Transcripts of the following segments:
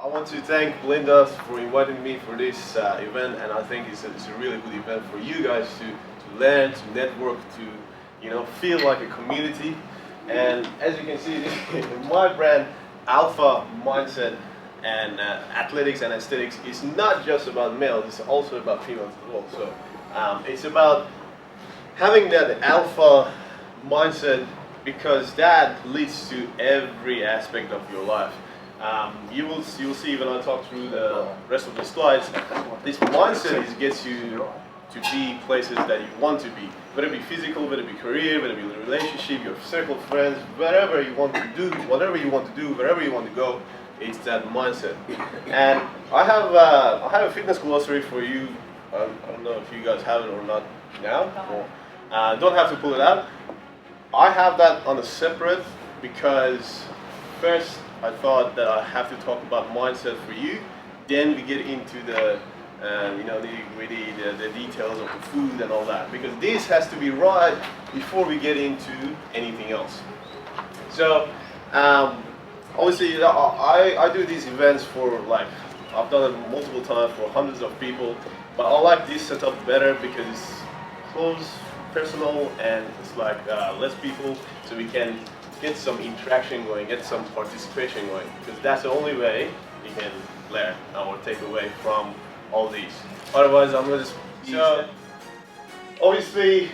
I want to thank Belinda for inviting me for this event, and I think it's a really good event for you guys to learn, to network, to feel like a community. And as you can see, my brand, Alpha Mindset and Athletics and Aesthetics, is not just about males; it's also about females as well. So it's about having that alpha mindset, because that leads to every aspect of your life. You'll see when I talk through the rest of the slides, this mindset gets you to be places that you want to be, whether it be physical, whether it be career, whether it be relationship, your circle of friends, whatever you want to do, whatever you want to do, wherever you want to go, it's that mindset. And I have a fitness glossary for you. I don't know if you guys have it or not now. Don't have to pull it out. I have that on a separate, because first I thought that I have to talk about mindset for you, then we get into the nitty-gritty, the details of the food and all that, because this has to be right before we get into anything else. So obviously I do these events for, like, I've done it multiple times for hundreds of people, but I like this setup better because it's close, personal, and it's like less people, so we can get some interaction going, get some participation going, because that's the only way you can learn or take away from all these. Otherwise, I'm going to so obviously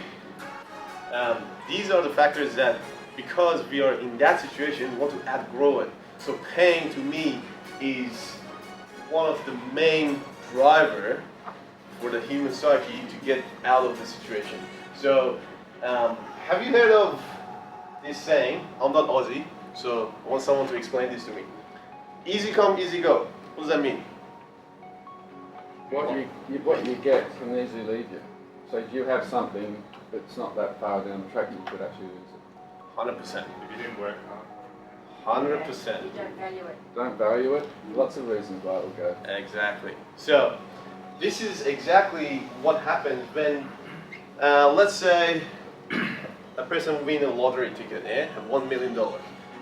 these are the factors that, because we are in that situation, we want to outgrow it. So pain to me is one of the main driver for the human psyche to get out of the situation. So have you heard of this saying? I'm not Aussie, so I want someone to explain this to me. Easy come, easy go. What does that mean? What you get can easily leave you. So if you have something that's not that far down the track, you could actually lose it. 100%. If you didn't work hard. 100%. You don't value it. Don't value it. Lots of reasons why it will go. Exactly. So this is exactly what happens when, let's say, a person win a lottery ticket, $1 million.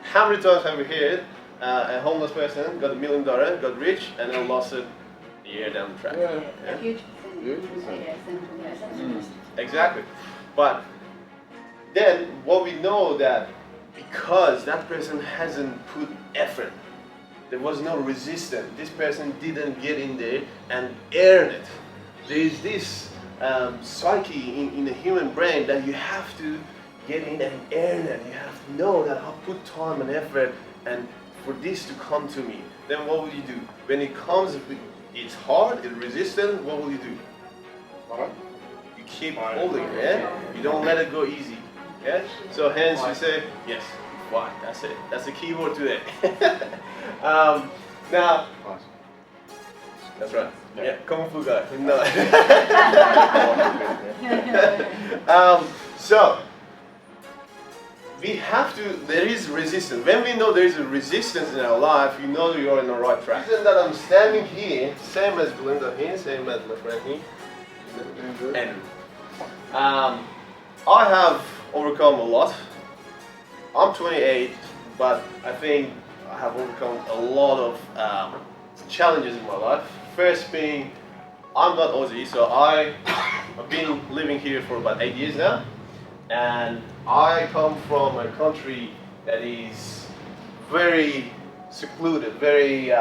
How many times have we heard a homeless person got $1 million, got rich, and then lost it a year down the track? Yeah. A huge percentage. Exactly. But then what we know, that because that person hasn't put effort, there was no resistance, this person didn't get in there and earn it. There is this psyche in the human brain that you have to get in and earn it. You have to know that I'll put time and effort, and for this to come to me. Then what will you do? When it comes, it's hard, it's resistant, what will you do? You keep holding it, yeah? You don't let it go easy. Yeah? So hence you say, yes, why? That's it. That's the key word today. Now, that's right. Yeah, Kung Fu guy. No. So, we have to, there is resistance. When we know there is a resistance in our life, you know you are in the right track. The reason that I'm standing here, same as Belinda here, same as my friend here, Andrew. I have overcome a lot. I'm 28, but I think I have overcome a lot of challenges in my life. First being, I'm not Aussie, so I've been living here for about 8 years now, and I come from a country that is very secluded, very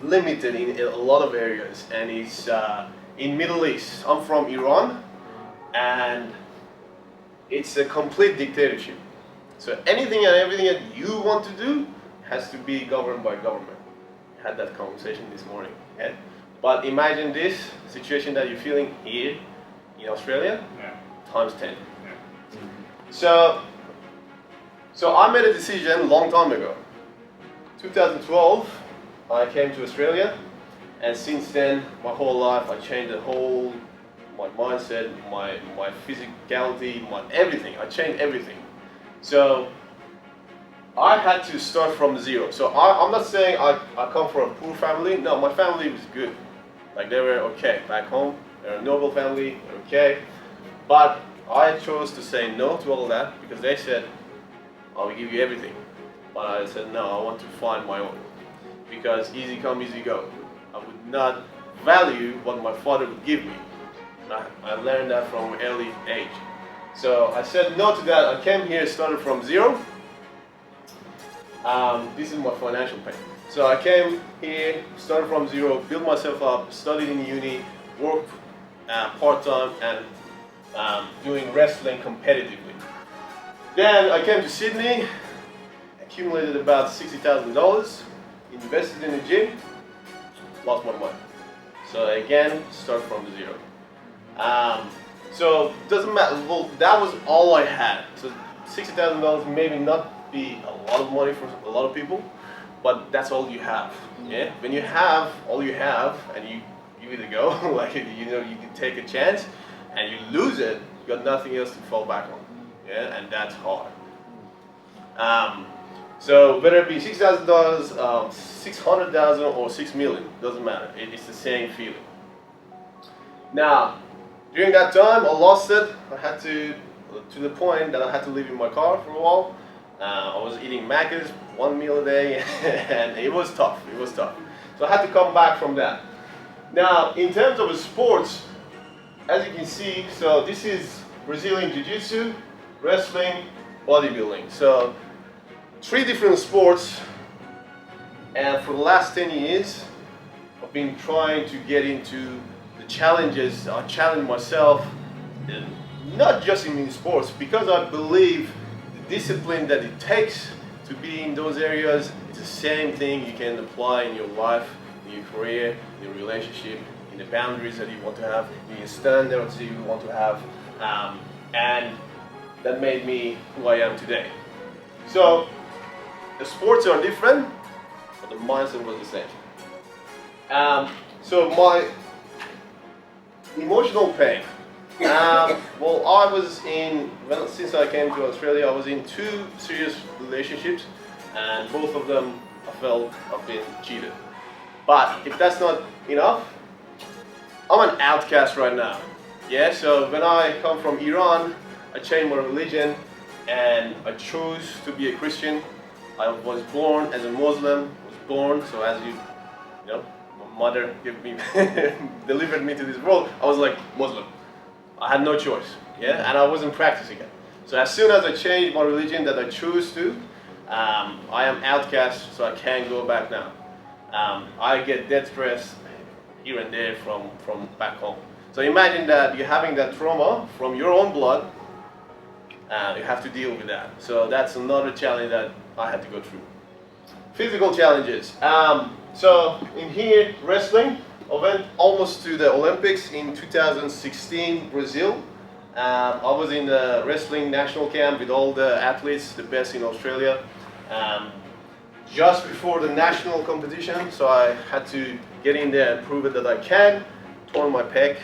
limited in a lot of areas, and it's in Middle East. I'm from Iran, and it's a complete dictatorship. So anything and everything that you want to do has to be governed by government. I had that conversation this morning. Okay? But imagine this situation that you're feeling here in Australia, times 10. So I made a decision a long time ago. 2012, I came to Australia, and since then, my whole life, I changed my mindset, my physicality, my everything. I changed everything. So I had to start from zero. So I'm not saying I come from a poor family. No, my family was good. Like, they were okay back home. They're a noble family, okay. But I chose to say no to all that, because they said, I will give you everything. But I said, no, I want to find my own. because easy come, easy go. I would not value what my father would give me. I learned that from an early age. So I said no to that. I came here, started from zero. This is my financial pain. So I came here, started from zero, built myself up, studied in uni, worked part-time, and doing wrestling competitively. Then I came to Sydney, accumulated about $60,000, invested in a gym, lost my money. So again, start from zero. So doesn't matter. Well, that was all I had. So $60,000 maybe not be a lot of money for a lot of people, but that's all you have. Yeah. When you have all you have, and you either go like you can take a chance, and you lose it, you got nothing else to fall back on. Yeah, and that's hard. So whether it be $6,000, $600,000, or $6 million, doesn't matter. It's the same feeling. Now, during that time, I lost it. I had to the point that I had to live in my car for a while. I was eating Macca's, 1 meal a day, and it was tough. It was tough. So I had to come back from that. Now, in terms of sports, as you can see, so this is Brazilian Jiu-Jitsu, wrestling, bodybuilding. So 3 different sports, and for the last 10 years, I've been trying to get into the challenges. I challenge myself, not just in sports, because I believe the discipline that it takes to be in those areas is the same thing you can apply in your life, in your career, in your relationship, in the boundaries that you want to have, in your standards that you want to have, and that made me who I am today. So the sports are different, but the mindset was the same. So my emotional pain. Well, I was since I came to Australia, I was in 2 serious relationships, and both of them I felt I've been cheated. But if that's not enough, I'm an outcast right now. Yeah, so when I come from Iran, I changed my religion and I chose to be a Christian. I was born as a Muslim, so as you know, my mother delivered me to this world, I was like Muslim. I had no choice, yeah, and I wasn't practicing it. So as soon as I changed my religion that I chose to, I am outcast, so I can't go back now. I get death threats here and there from back home. So imagine that you're having that trauma from your own blood, you have to deal with that. So that's another challenge that I had to go through. Physical challenges. So in here, wrestling. I went almost to the Olympics in 2016, Brazil. I was in the wrestling national camp with all the athletes, the best in Australia. Just before the national competition, so I had to get in there and prove it that I can. Torn my pec,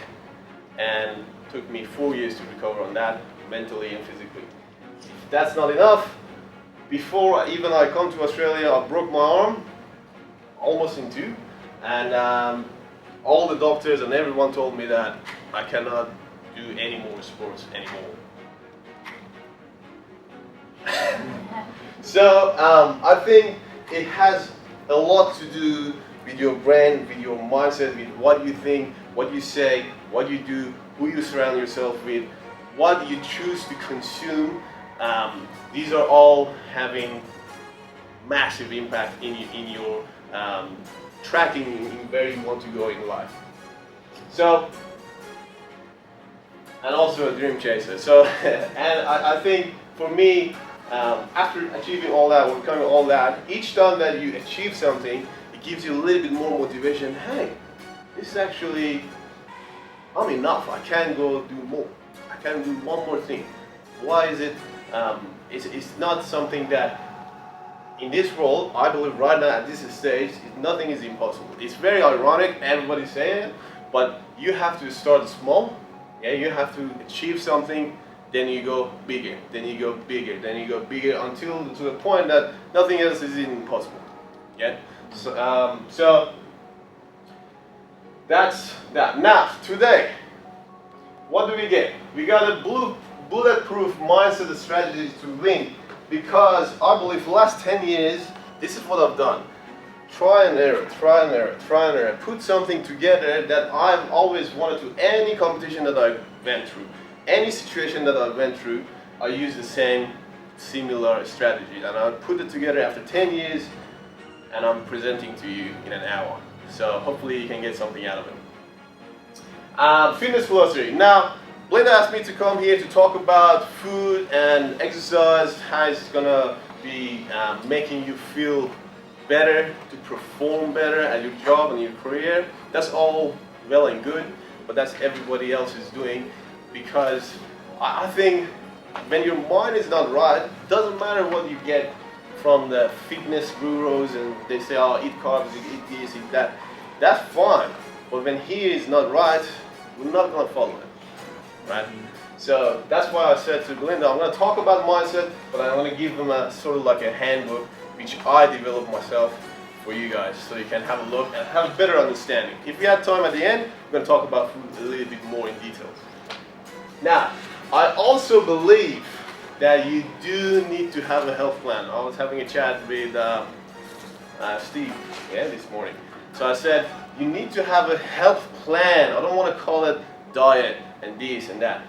and took me 4 years to recover on that, mentally and physically. If that's not enough, before I come to Australia, I broke my arm, almost in 2, and all the doctors and everyone told me that I cannot do any more sports anymore. So I think it has a lot to do with your brain, with your mindset, with what you think, what you say, what you do, who you surround yourself with, what you choose to consume. These are all having massive impact in your tracking in where you want to go in life. So, and also a dream chaser. So, and I think for me, after achieving all that, overcoming all that, each time that you achieve something, it gives you a little bit more motivation. Hey, this is actually, I'm enough. I can go do more. I can do one more thing. Why is it? It's not something that, in this world, I believe right now at this stage, nothing is impossible. It's very ironic, everybody's saying it, but you have to start small. Yeah, you have to achieve something, then you go bigger, then you go bigger, then you go bigger until to the point that nothing else is impossible. Yeah, so that's that. Now today, what do we get? We got a bulletproof mindset strategy to win, because I believe for the last 10 years, this is what I've done. try and error, try and error, try and error. Put something together that I've always wanted to. Any competition that I went through, any situation that I went through, I use the same similar strategy, and I put it together after 10 years, and I'm presenting to you in an hour. So hopefully you can get something out of it. Fitness philosophy. Now, Belinda asked me to come here to talk about food and exercise, how it's gonna be making you feel better, to perform better at your job and your career. That's all well and good, but that's everybody else is doing, because I think when your mind is not right, doesn't matter what you get from the fitness gurus and they say, oh, eat carbs, eat this, eat that. That's fine, but when he is not right, we're not going to follow it, right? So that's why I said to Belinda, I'm going to talk about mindset, but I'm going to give them a sort of like a handbook which I developed myself for you guys, so you can have a look and have a better understanding. If we have time at the end, we're going to talk about food a little bit more in detail. Now, I also believe that you do need to have a health plan. I was having a chat with Steve this morning. So I said, you need to have a health plan. I don't want to call it diet and this and that.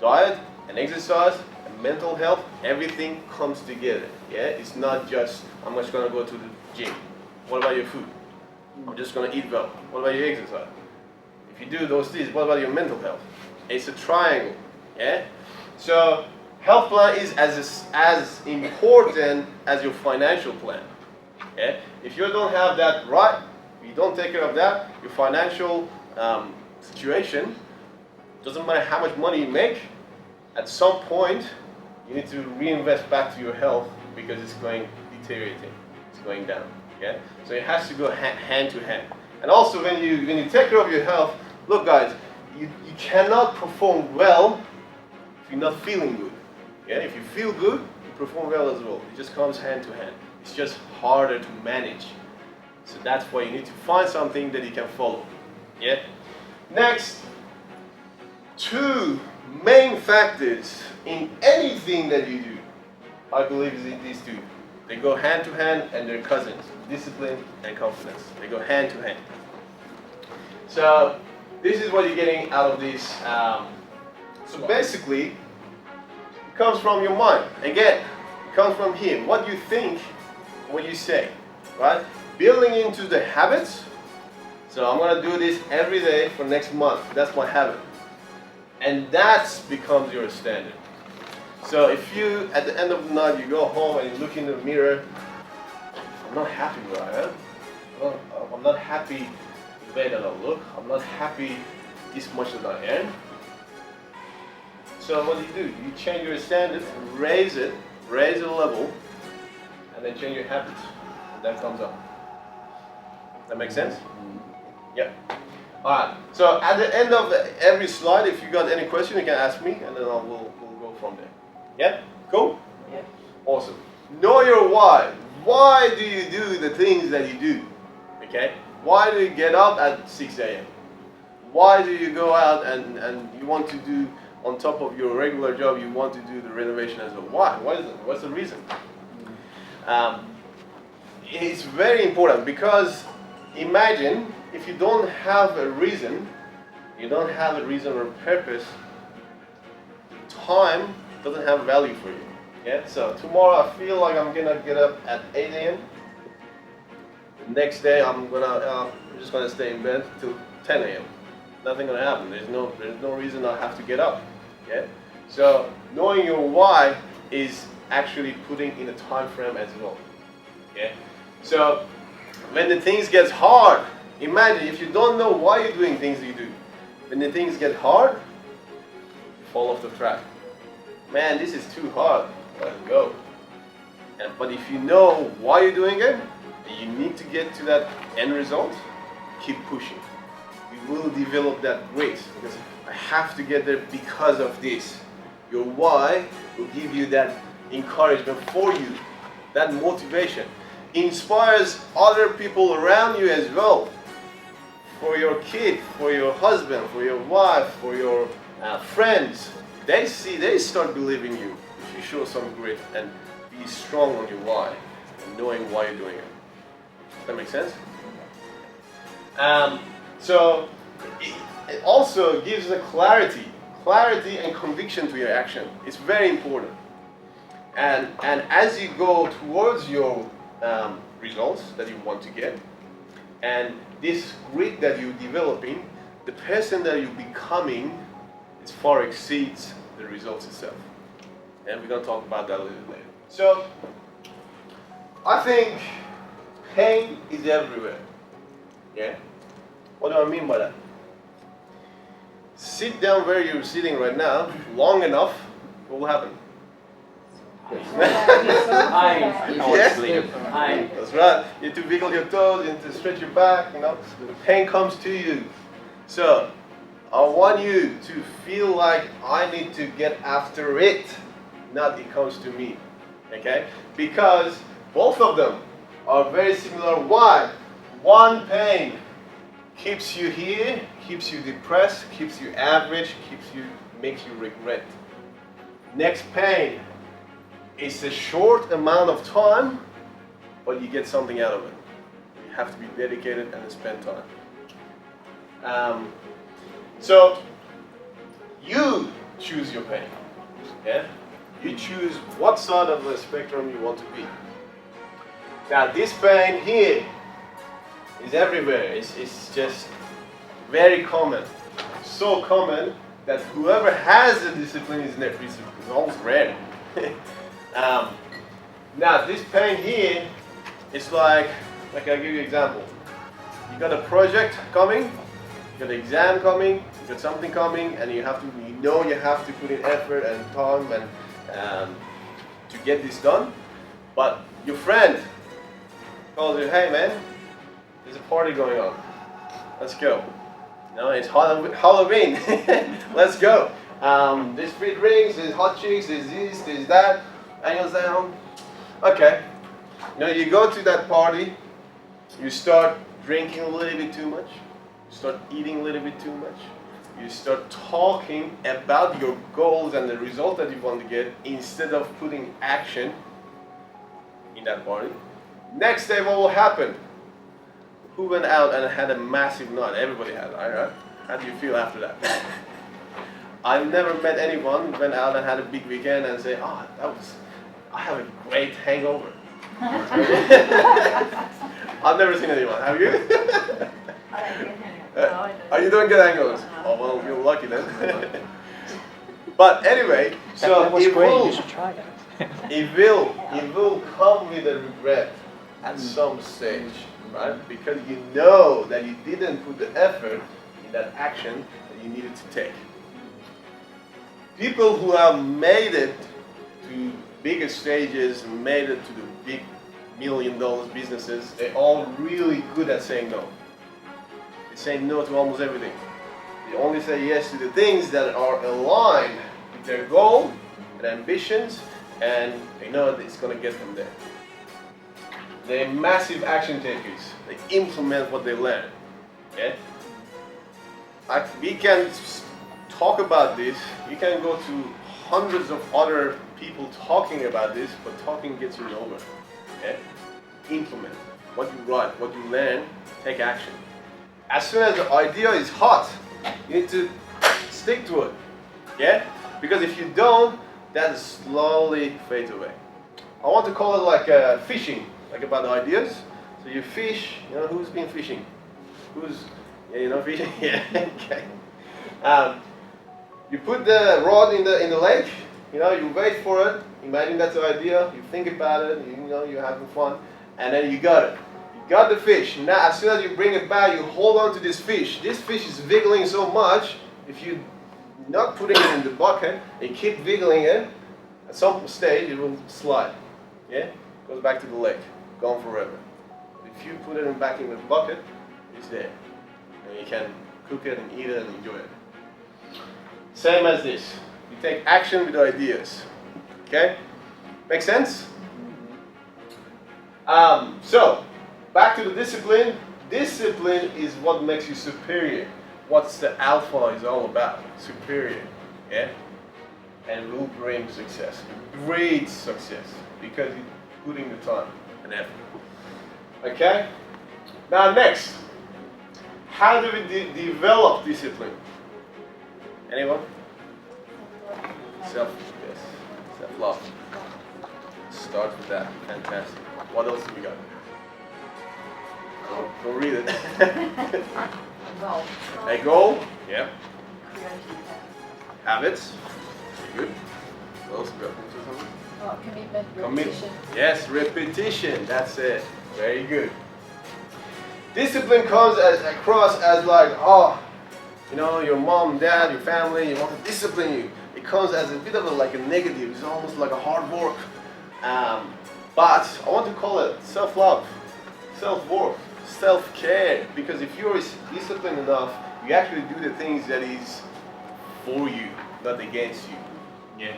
Diet and exercise and mental health, everything comes together. Yeah, it's not just, I'm just going to go to the gym. What about your food? I'm just going to eat well. What about your exercise? If you do those things, what about your mental health? It's a triangle. Yeah? So health plan is as important as your financial plan. Yeah? If you don't have that right, if you don't take care of that, your financial situation, doesn't matter how much money you make, at some point you need to reinvest back to your health, because it's going deteriorating, it's going down. Yeah? So it has to go hand to hand. And also when you take care of your health, look guys, you cannot perform well if you're not feeling good. Yeah? If you feel good, you perform well as well. It just comes hand to hand. It's just harder to manage. So that's why you need to find something that you can follow. Yeah? Next, 2 main factors in anything that you do, I believe, is in these 2. They go hand to hand and they're cousins. Discipline and confidence. They go hand to hand. So this is what you're getting out of this. So basically, it comes from your mind. Again, it comes from him. What you think, what you say, right? Building into the habits. So I'm going to do this every day for next month. That's my habit. And that becomes your standard. So if you, at the end of the night, you go home and you look in the mirror, I'm not happy where I am. I'm not happy the way that I look. I'm not happy this much that I earn. So what do? You change your standard, raise the level, and then change your habits. And that comes up. That makes sense? Yeah. Alright, so at the end of every slide, if you got any question, you can ask me, and then we'll go from there. Yeah? Cool? Yeah. Awesome. Know your why. Why do you do the things that you do? Okay? Why do you get up at 6 a.m.? Why do you go out and you want to do, on top of your regular job, you want to do the renovation as well? Why? What is it? What's the reason? It's very important, because imagine if you don't have a reason, or purpose, time doesn't have value for you. Yeah? So tomorrow I feel like I'm gonna get up at 8 a.m. The next day I'm just gonna stay in bed till 10 a.m. Nothing gonna happen. There's no reason I have to get up. Yeah? So knowing your why is actually putting in a time frame as well. Yeah? So when the things get hard, imagine if you don't know why you're doing things you do. When the things get hard, you fall off the track. Man, this is too hard. Let it go. But if you know why you're doing it, and you need to get to that end result, keep pushing. You will develop that grit, because I have to get there because of this. Your why will give you that encouragement for you, that motivation. Inspires other people around you as well. For your kid, for your husband, for your wife, for your friends. They start believing you if you show some grit and be strong on your why and knowing why you're doing it. Does that make sense? So it also gives a clarity and conviction to your action. It's very important. And as you go towards your results that you want to get, and this grit that you're developing, the person that you're becoming, it far exceeds the results itself. And we're going to talk about that a little bit later. So, I think pain is everywhere. Yeah? What do I mean by that? Sit down where you're sitting right now, long enough, what will happen? That's right. You need to wiggle your toes, you need to stretch your back, you know. The pain comes to you. So, I want you to feel like I need to get after it, not it comes to me. Okay? Because both of them are very similar. Why? One pain keeps you here, keeps you depressed, keeps you average, makes you regret. Next pain is a short amount of time, but you get something out of it. You have to be dedicated and spend time. So you choose your pain. Yeah? You choose what side of the spectrum you want to be. Now this pain here is everywhere. It's just very common. So common that whoever has the discipline is almost rare. Now this pain here is like I'll give you an example. You got a project coming, you got an exam coming, you got something coming, and you have to put in effort and time and to get this done. But your friend calls you, hey man, there's a party going on. Let's go. No, it's Halloween. Let's go. There's free drinks, there's hot chicks, there's this, there's that. And you'll say, okay. You go to that party, you start drinking a little bit too much, you start eating a little bit too much, you start talking about your goals and the result that you want to get instead of putting action in that party. Next day, what will happen? Who went out and had a massive night? Everybody had, right? How do you feel after that? I've never met anyone who went out and had a big weekend and say, I have a great hangover. I've never seen anyone. Have you? Are you doing good hangovers? Oh well, you're lucky then. But anyway, so that was great. You should try it. it will come with a regret at some stage, right? Because you know that you didn't put the effort in that action that you needed to take. People who have made it to bigger stages, made it to the big $1 million businesses, they're all really good at saying no. They say no to almost everything. They only say yes to the things that are aligned with their goal and ambitions, and they know that it's going to get them there. They're massive action takers. They implement what they learn. Okay? We can talk about this. You can go to hundreds of other people talking about this, but talking gets you nowhere. Okay? Implement what you write, what you learn, take action. As soon as the idea is hot, you need to stick to it. Yeah? Because if you don't, that slowly fades away. I want to call it like fishing, like about ideas. So you fish, who's been fishing? Fishing? Yeah, okay. You put the rod in the lake, you wait for it, imagine that's the idea, you think about it, you're having fun, and then you got it. You got the fish. Now as soon as you bring it back, you hold on to this fish. This fish is wiggling so much, if you not putting it in the bucket, and keep wiggling it, at some stage it will slide. Yeah? Goes back to the lake, gone forever. If you put it back in the bucket, it's there. And you can cook it and eat it and enjoy it. Same as this. You take action with ideas. Okay? Make sense? So, back to the discipline. Discipline is what makes you superior. What's the alpha is all about. Superior. Yeah? And will bring success. Great success. Because you're putting the time and effort. Okay? Now next, how do we develop discipline? Anyone? Yes, self-love. Start with that. Fantastic. What else do we got? Go read it. Well, A goal. Yeah. creation. Habits. Very good. What else we got? Oh, commitment, Commit. repetition. Yes, repetition. That's it. Very good. Discipline comes across as like, oh, you know, your mom, dad, your family, you want to discipline you. It comes as a bit of like a negative. It's almost like a hard work. But I want to call it self-love, self-worth, self-care. Because if you're disciplined enough, you actually do the things that is for you, not against you. Yeah.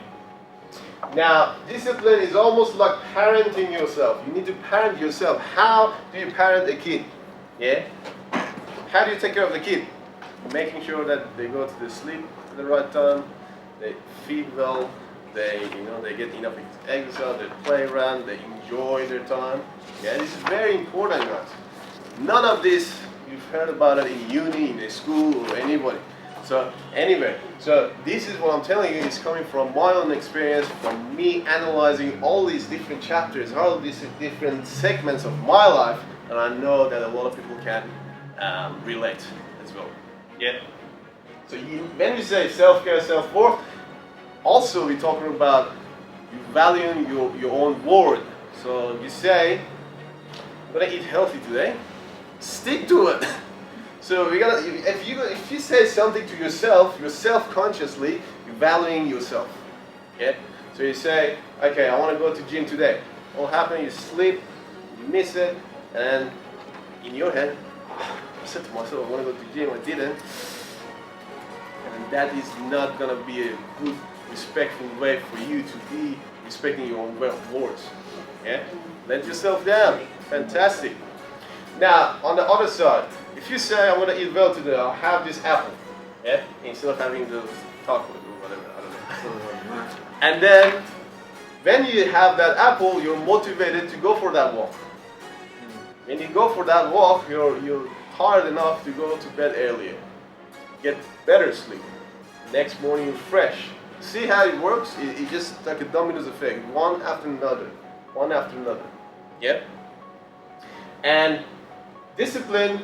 Now, discipline is almost like parenting yourself. You need to parent yourself. How do you parent a kid? Yeah? How do you take care of the kid? Making sure that they go to the sleep at the right time, they feed well, they get enough exercise, they play around, they enjoy their time. Yeah, this is very important, guys. None of this you've heard about it in uni, in a school, or anybody. So anyway, so this is what I'm telling you is coming from my own experience, from me analyzing all these different chapters, all these different segments of my life, and I know that a lot of people can relate as well. Yeah. So when you say self-care, self-worth, also we're talking about you valuing your own word. So you say, I'm gonna eat healthy today. Stick to it. So if you say something to yourself, you're self-consciously you're valuing yourself. Yeah. So you say, okay, I want to go to gym today. What will happen? You sleep, you miss it, and in your head, I said to myself, I want to go to the gym. I didn't. And that is not gonna be a good, respectful way for you to be respecting your own words. Yeah. Let yourself down. Fantastic. Now, on the other side, if you say, I want to eat well today, I'll have this apple, yeah, instead of having the chocolate or whatever, I don't know. And then, when you have that apple, you're motivated to go for that walk. When you go for that walk, you're tired enough to go to bed earlier. Get better sleep. Next morning, you're fresh. See how it works? It's just like a dominoes effect, one after another, one after another. Yeah? And discipline,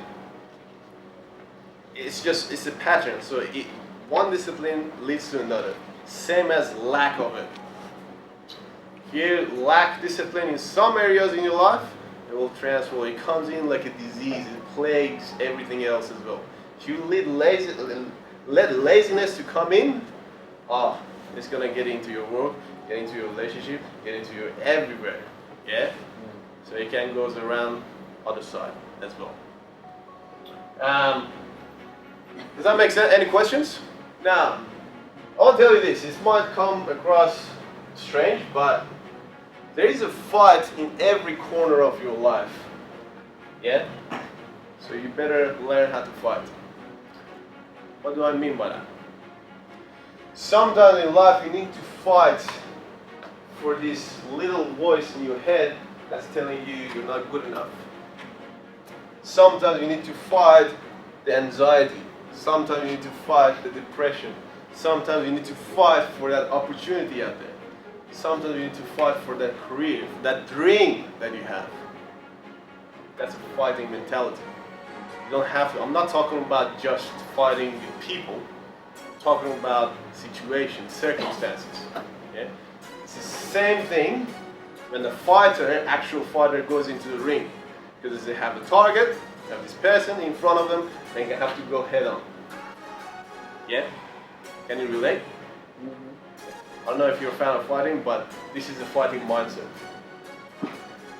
it's a pattern. So one discipline leads to another. Same as lack of it. Here, lack discipline in some areas in your life, it will transfer. It comes in like a disease. It plagues everything else as well. If you let laziness to come in, it's gonna get into your work, get into your relationship, get into your everywhere. Yeah. So it can goes around other side as well. Does that make sense? Any questions? Now, I'll tell you this. This might come across strange, but there is a fight in every corner of your life. Yeah? So you better learn how to fight. What do I mean by that? Sometimes in life you need to fight for this little voice in your head that's telling you you're not good enough. Sometimes you need to fight the anxiety. Sometimes you need to fight the depression. Sometimes you need to fight for that opportunity out there. Sometimes you need to fight for that career, for that dream that you have. That's a fighting mentality. You don't have to. I'm not talking about just fighting with people. I'm talking about situations, circumstances. Okay? It's the same thing when the fighter, actual fighter, goes into the ring. Because they have a target, they have this person in front of them, they have to go head on. Yeah? Can you relate? I don't know if you're a fan of fighting, but this is a fighting mindset.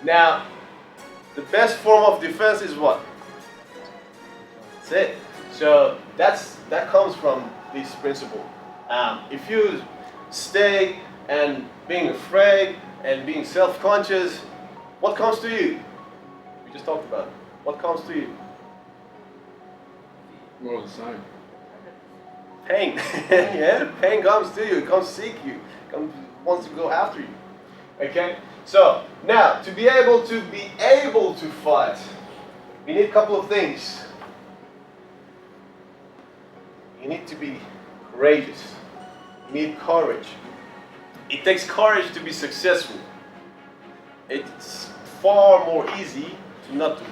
Now, the best form of defense is what? That's it. So that comes from this principle. If you stay and being afraid and being self-conscious, what comes to you? We just talked about it. What comes to you? More of the same. Pain. Yeah, pain comes to you. It comes seek you. It wants to go after you. Okay? So now, to be able to fight, we need a couple of things. You need to be courageous. You need courage. It takes courage to be successful. It's far more easy to not do it.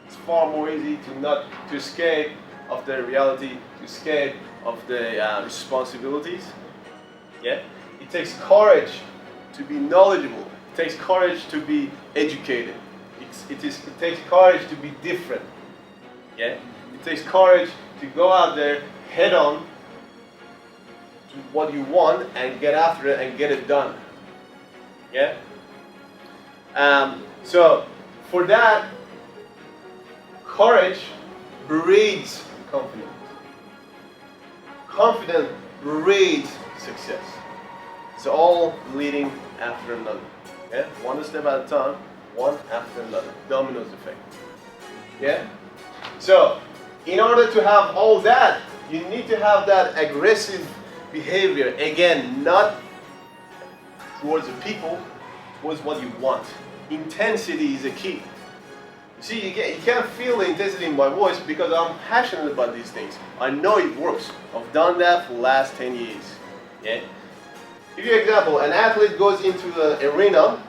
It's far more easy to escape of the reality, to escape of the responsibilities. Yeah. It takes courage to be knowledgeable. It takes courage to be educated. It takes courage to be different. Yeah. It takes courage to go out there head on to what you want and get after it and get it done. Yeah. So for that, courage breeds confidence. Confidence breeds success. It's all leading after another. Yeah? One step at a time, one after another. Dominoes effect. Yeah? So, in order to have all that, you need to have that aggressive behavior. Again, not towards the people, towards what you want. Intensity is a key. You see, you can't feel the intensity in my voice because I'm passionate about these things. I know it works. I've done that for the last 10 years. Yeah? Give you an example. An athlete goes into the arena.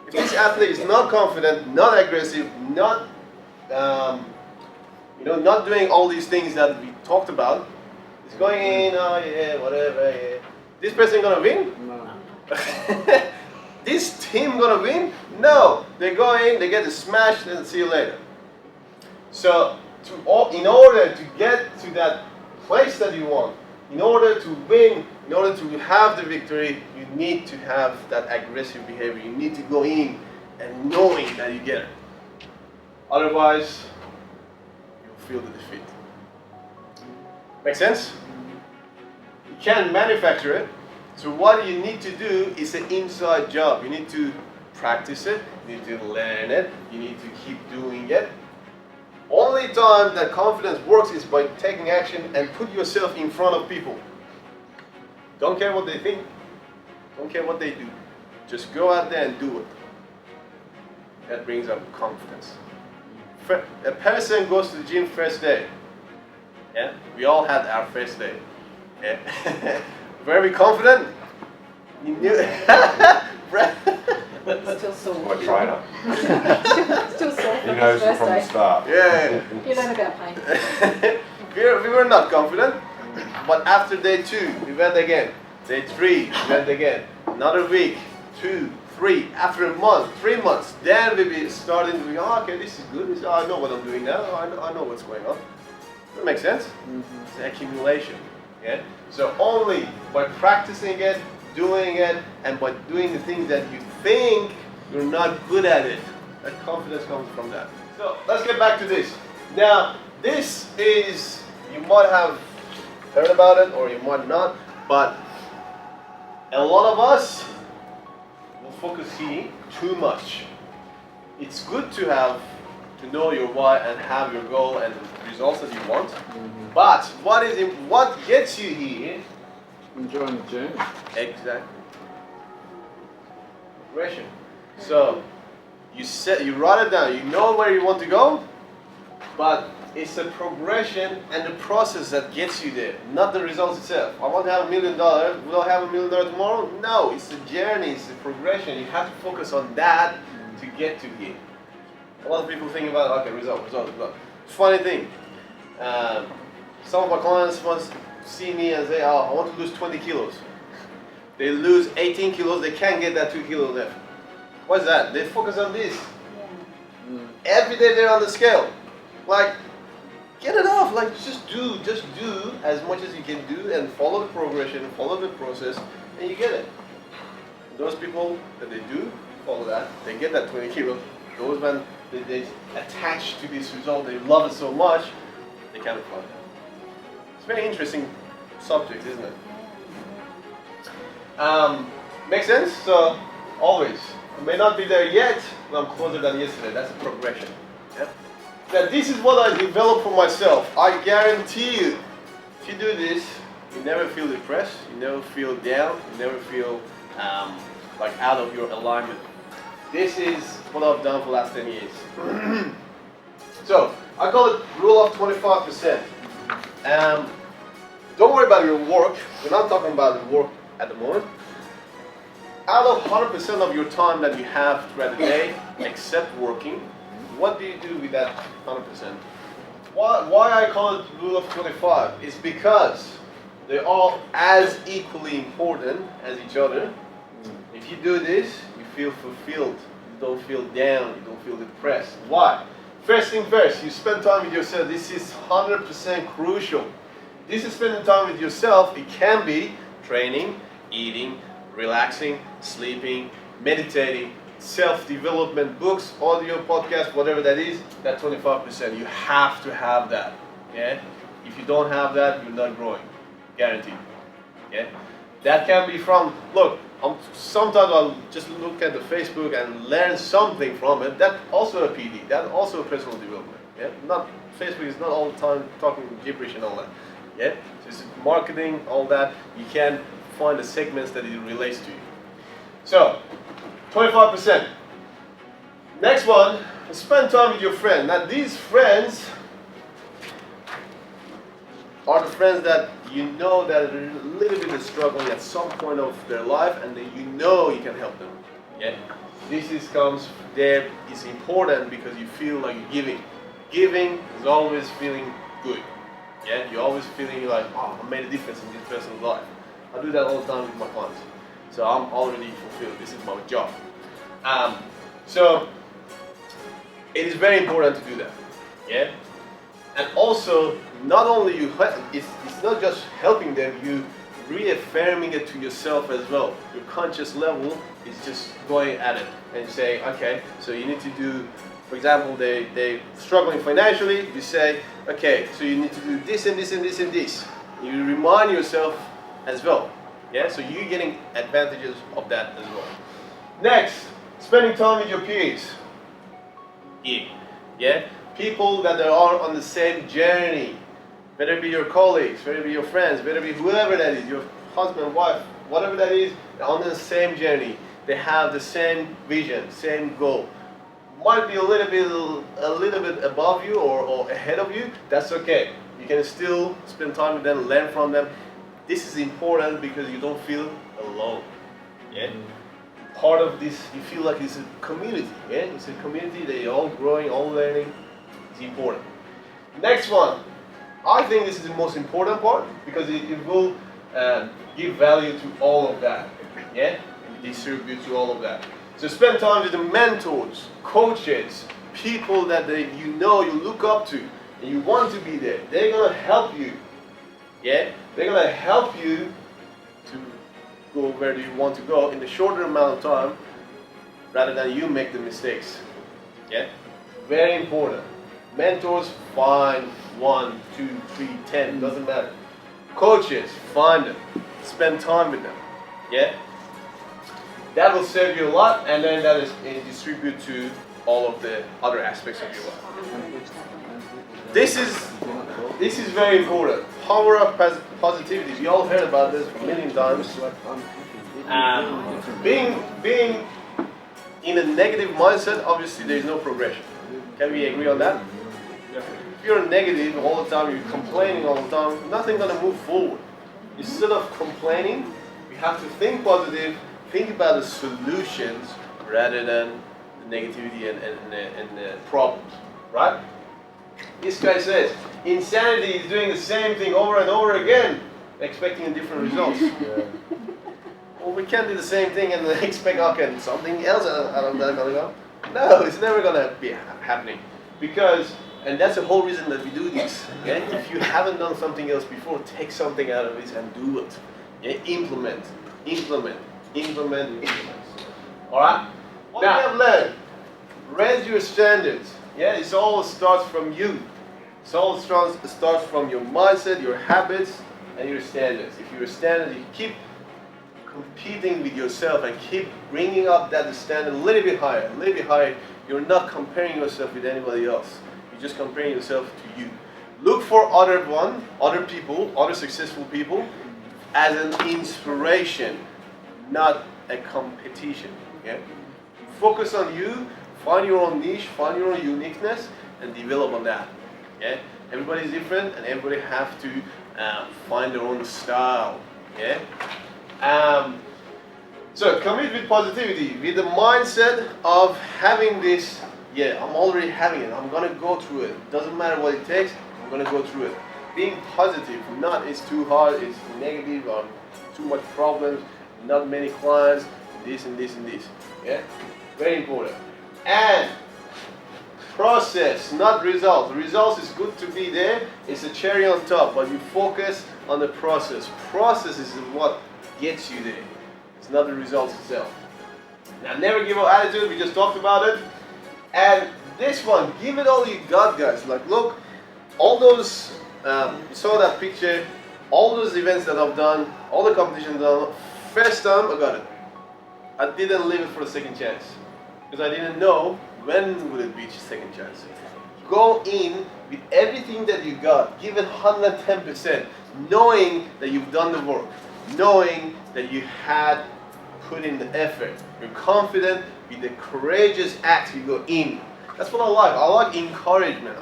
If this athlete is not confident, not aggressive, not not doing all these things that we talked about, he's going in, oh yeah, whatever, yeah. This person gonna win? No. This team gonna win? No. They go in, they get smashed, and see you later. So, in order to get to that place that you want, in order to win, in order to have the victory, you need to have that aggressive behavior. You need to go in and knowing that you get it. Otherwise, you'll feel the defeat. Make sense? You can't manufacture it. So what you need to do is an inside job. You need to practice it. You need to learn it. You need to keep doing it. Only time that confidence works is by taking action and put yourself in front of people. Don't care what they think. Don't care what they do. Just go out there and do it. That brings up confidence. A person goes to the gym first day. Yeah? We all had our first day. Yeah? Very confident. You knew Still sore. What a trainer. Still sore He from knows his it first from the day. start. Yeah. You learn about pain. we were not confident, but after day 2, we went again. Day 3, we went again. Another week, 2, 3. After a month, 3 months, then we started to be, oh, okay, this is good. I know what I'm doing now. I know what's going on. Does that make sense? Mm-hmm. It's an accumulation. Yeah. So only by practicing it, doing it, and by doing the things that you think you're not good at it, that confidence comes from that. So let's get back to this. Now, this is, you might have heard about it or you might not, but a lot of us will focus here too much. It's good to know your why and have your goal and the results that you want. Mm-hmm. But what gets you here? Enjoying the journey. Exactly. Progression. So you write it down. You know where you want to go, but it's the progression and the process that gets you there, not the results itself. I want to have $1 million. Will I have $1 million tomorrow? No. It's the journey. It's the progression. You have to focus on that to get to here. A lot of people think about result. Funny thing. Some of my clients must see me and say, oh, I want to lose 20 kilos. They lose 18 kilos, they can't get that 2 kilos left. What's that? They focus on this. Yeah. Every day they're on the scale. Like, get it off. Like, just do as much as you can do and follow the progression, follow the process, and you get it. Those people that they do follow that, they get that 20 kilos. Those men, they attach to this result, they love it so much, they can't apply that. It's a very interesting subject, isn't it? Makes sense? So, always. I may not be there yet, but I'm closer than yesterday. That's a progression. Yeah? Now, this is what I developed for myself. I guarantee you, if you do this, you never feel depressed, you never feel down, you never feel like out of your alignment. This is what I've done for the last 10 years. So, I call it rule of 25%. Don't worry about your work. We're not talking about the work at the moment. Out of 100% of your time that you have throughout the day, except working, what do you do with that 100%? Why I call it rule of 25 is because they're all as equally important as each other. If you do this, you feel fulfilled. You don't feel down. You don't feel depressed. Why? First thing first, you spend time with yourself. This is 100% crucial. This is spending time with yourself. It can be training, eating, relaxing, sleeping, meditating, self-development, books, audio, podcast, whatever that is, that 25%. You have to have that. Yeah? If you don't have that, you're not growing. Guaranteed. Yeah? That can be from, look, sometimes I'll just look at the Facebook and learn something from it. That's also a PD. That's also a personal development. Yeah? Facebook is not all the time talking gibberish and all that. Yeah? So it's marketing, all that. You can find the segments that it relates to you. So, 25%. Next one, spend time with your friend. Now these friends are the friends that you know that are a little bit struggling at some point of their life and that you know you can help them. Yeah? This comes there, it's important because you feel like you're giving. Giving is always feeling good. Yeah? You're always feeling like, oh, I made a difference in this person's life. I do that all the time with my clients. So I'm already fulfilled. This is my job. So it is very important to do that. Yeah? And also, not only it's not just helping them, you reaffirming it to yourself as well. Your conscious level is just going at it and saying, okay, so you need to do, for example, they're struggling financially, you say, okay, so you need to do this and this and this and this. You remind yourself as well. Yeah, so you're getting advantages of that as well. Next, spending time with your peers. Yeah, people that are on the same journey. Whether it be your colleagues, whether it be your friends, whether it be whoever that is, your husband, wife, whatever that is, they're on the same journey. They have the same vision, same goal. Might be a little bit above you or ahead of you. That's okay. You can still spend time with them, learn from them. This is important because you don't feel alone. Yeah? Part of this, you feel like it's a community. Yeah? It's a community that you're all growing, all learning. It's important. Next one. I think this is the most important part because it will give value to all of that. Yeah? Distribute to all of that. So spend time with the mentors, coaches, people that you look up to, and you want to be there. They're going to help you. Yeah? They're going to help you to go where you want to go in a shorter amount of time rather than you make the mistakes. Yeah? Very important. Mentors, find 1, 2, 3, 10, doesn't matter. Coaches, find them. Spend time with them. Yeah? That will serve you a lot, and then that is distribute to all of the other aspects of your life. This is very important. Power of positivity. We all heard about this a million times. Being in a negative mindset, obviously there is no progression. Can we agree on that? If you're negative all the time, you're complaining all the time, nothing's gonna move forward. Instead of complaining, we have to think positive, think about the solutions rather than the negativity and the problems, right? This guy says, insanity is doing the same thing over and over again, expecting different results. Well, we can't do the same thing and expect, okay, something else out of that going on. No, it's never gonna be happening. Because, and that's the whole reason that we do this. Okay? If you haven't done something else before, take something out of it and do it. Yeah? Implement. Alright? What we have learned, raise your standards. Yeah, it all starts from you. It all starts from your mindset, your habits, and your standards. If your standards, you keep competing with yourself and keep bringing up that standard a little bit higher, you're not comparing yourself with anybody else. You're just comparing yourself to you. Look for other people, other successful people as an inspiration, not a competition. Okay? focus on you, find your own niche, find your own uniqueness, and develop on that. Yeah, everybody's different, and everybody have to find their own style. Yeah. So commit with positivity, with the mindset of having this. Yeah, I'm already having it. I'm gonna go through it. Doesn't matter what it takes. I'm gonna go through it. Being positive, not it's too hard, it's negative, or too much problems, not many clients, this and this and this. Yeah, very important. And process, not results. Results is good to be there. It's a cherry on top, but you focus on the process. Process is what gets you there. It's not the results itself. Now, never give up attitude. We just talked about it. And this one, give it all you got, guys. Like, look, all those, you saw that picture, all those events that I've done, all the competitions done, first time I got it. I didn't leave it for a second chance. Because I didn't know when would it be a second chance. Go in with everything that you got, give it 110%, knowing that you've done the work, knowing that you had put in the effort. You're confident with the courageous act you go in. That's what I like. I like encouragement.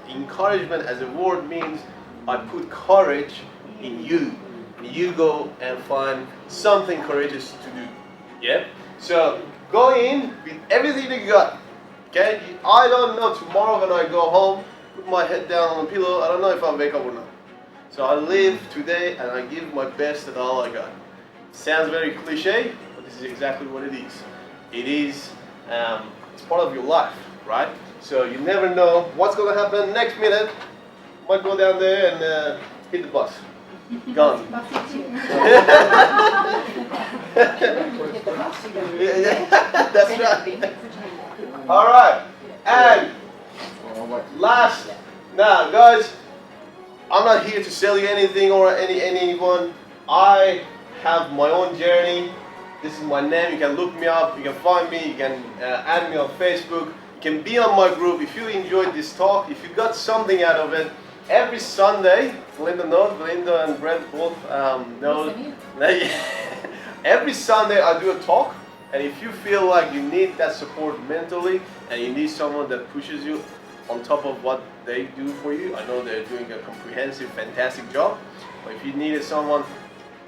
Encouragement as a word means I put courage in you. You go and find something courageous to do. Yeah? So go in with everything that you got. Okay? I don't know tomorrow when I go home, put my head down on the pillow, I don't know if I'll wake up or not. So I live today and I give my best at all I got. Sounds very cliche, but this is exactly what it is. It is, it's part of your life, right? So you never know what's going to happen next minute. Might go down there and hit the bus. Gone. That's right. All right. And last, now guys, I'm not here to sell you anything or anyone. I have my own journey. This is my name. You can look me up. You can find me. You can add me on Facebook. You can be on my group. If you enjoyed this talk, if you got something out of it, every Sunday, Belinda and Brent both know. Every Sunday I do a talk, and if you feel like you need that support mentally, and you need someone that pushes you on top of what they do for you, I know they're doing a comprehensive, fantastic job. But if you needed someone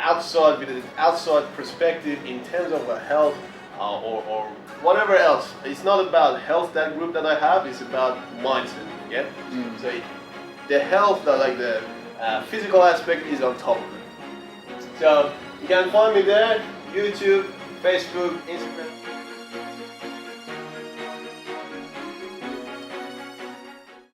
outside with an outside perspective in terms of health or whatever else, it's not about health. That group that I have is about mindset. Yeah. So the health, the physical aspect is on top of it. So you can find me there, YouTube, Facebook, Instagram.